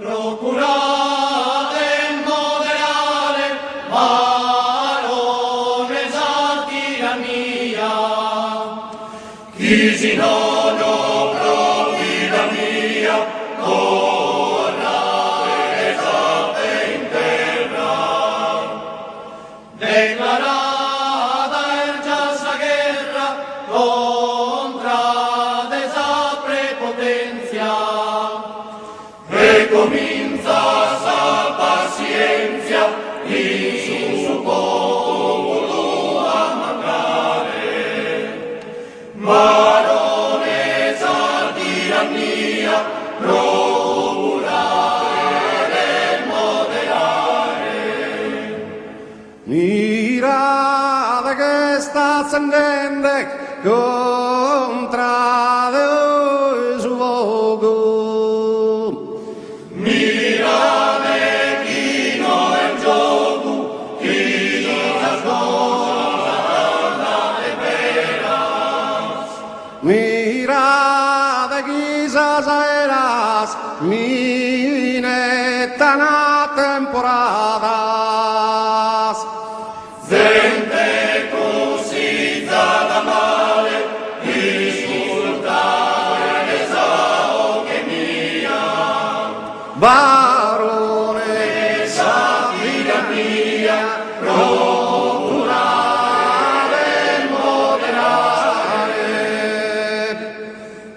procurate moderare, varones a tirannia, chi si non provvida mia, corra esatte in terra, declarada el già guerra contra desa prepotencia, e comienza sa paciencia in su popolo a mancare, varones a tirannia, procurare e moderare. Mirate che sta ascendendo contra Dio su fuoco. Mirate chi non è gioco, chi nasconde e veras. Mirate quizás eras minetana temporadas. Gente cosizzata male, insultare esa che mia, Barone esa tirannia, procurare e moderare.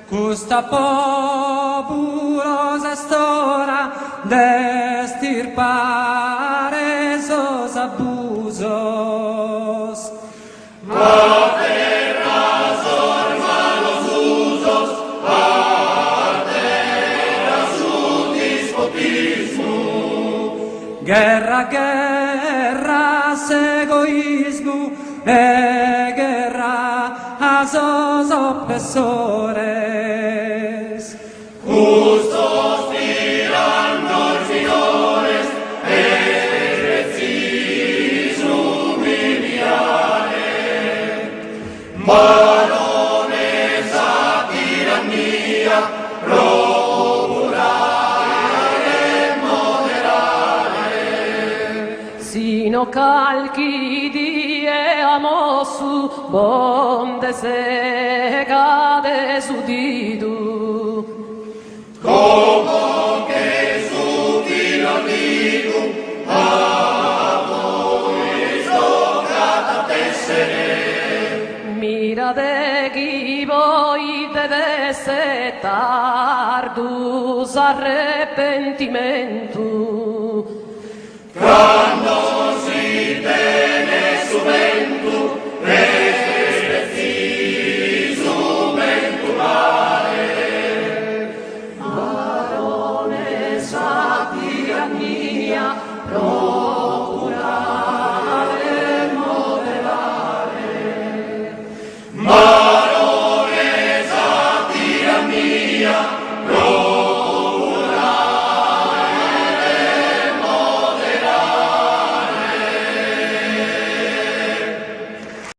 Custa populos est ora d'estirpare esos abusos. Hacer razón malos usos, hacer a su despotismo. Guerra, guerra, egoismo e guerra a sos opresores. Justos tirannos señores, es preciso humiliare. Varones a tirannia, procurare e moderare. Sino calchi di amosu, bonde seca de sudidu. Como que su filonidu, a voi toccata tessere. Mira de chi voi devesse tardus arrepentimento. Quando si tiene su mente